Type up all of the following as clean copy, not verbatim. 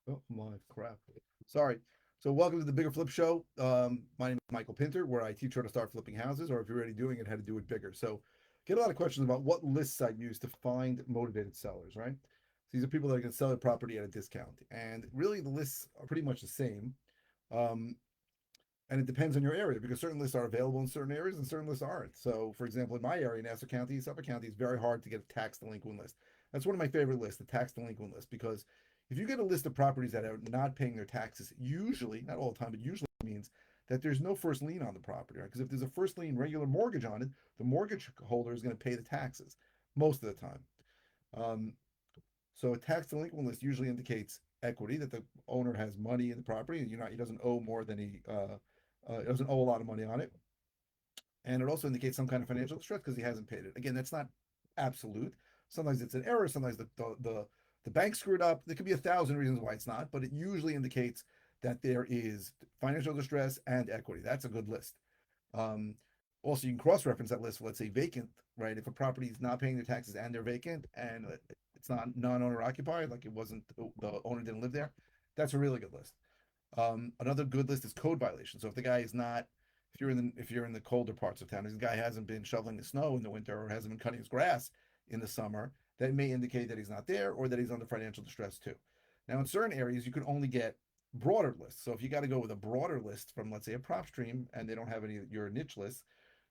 Oh my crap. Sorry. So welcome to the Bigger Flip Show. My name is Michael Pinter, where I teach how to start flipping houses, or if you're already doing it, how to do it bigger. So get a lot of questions about what lists I use to find motivated sellers, right? So these are people that are going to sell their property at a discount. And really the lists are pretty much the same. Um, and it depends on your area because certain lists are available in certain areas and certain lists aren't. So, for example, in my area, Nassau County, Suffolk County, it's very hard to get a tax delinquent list. That's one of my favorite lists, the tax delinquent list, because if you get a list of properties that are not paying their taxes, usually, not all the time, but usually means that there's no first lien on the property, right? Because if there's a first lien regular mortgage on it, the mortgage holder is going to pay the taxes most of the time. Um, so a tax delinquent list usually indicates equity that the owner has money in the property and he doesn't owe more than he doesn't owe a lot of money on it, and it also indicates some kind of financial distress because he hasn't paid it. Again, that's not absolute. Sometimes it's an error. Sometimes the bank screwed up. There could be 1,000 reasons why it's not, but it usually indicates that there is financial distress and equity. That's a good list. Um, Also, you can cross-reference that list for, let's say, vacant, right? If a property is not paying their taxes and they're vacant and it's not non-owner occupied, like it wasn't the owner didn't live there, that's a really good list. Another good list is code violation. So if the guy is not, if you're in the colder parts of town, if the guy hasn't been shoveling the snow in the winter or hasn't been cutting his grass in the summer, that may indicate that he's not there or that he's under financial distress too. Now, in certain areas, you can only get broader lists. So if you got to go with a broader list from, let's say, a Propstream, and they don't have any of your niche lists,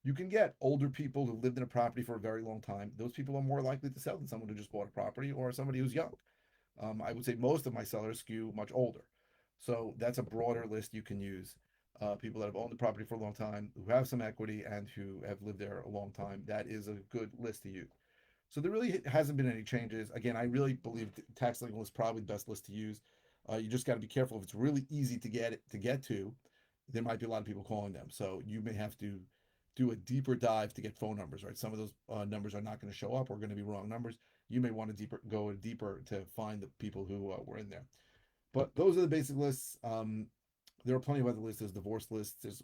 you can get older people who lived in a property for a very long time. Those people are more likely to sell than someone who just bought a property or somebody who's young. I would say most of my sellers skew much older. So that's a broader list you can use. People that have owned the property for a long time, who have some equity, and who have lived there a long time. That is a good list to use. So there really hasn't been any changes. Again, I really believe tax legal is probably the best list to use. You just got to be careful. If it's really easy to get to, there might be a lot of people calling them. So you may have to do a deeper dive to get phone numbers. Right, some of those numbers are not going to show up or going to be wrong numbers. You may want to go deeper to find the people who were in there. But those are the basic lists. There are plenty of other lists. There's divorce lists.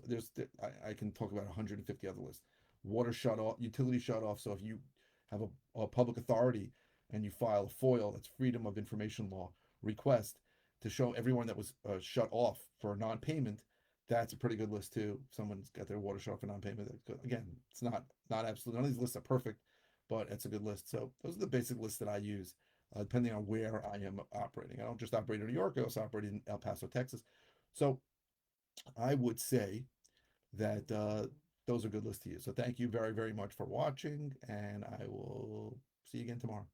I can talk about 150 other lists. Water shut off, utility shut off. So if you have a public authority and you file a FOIL, that's Freedom of Information Law request to show everyone that was shut off for non-payment, that's a pretty good list too. If someone's got their water shut off for non-payment, that's good. Again, it's not absolute. None of these lists are perfect, but it's a good list. So those are the basic lists that I use depending on where I am operating. I don't just operate in New York, I also operate in El Paso, Texas. So I would say that those are good lists to use. So thank you very, very much for watching, and I will see you again tomorrow.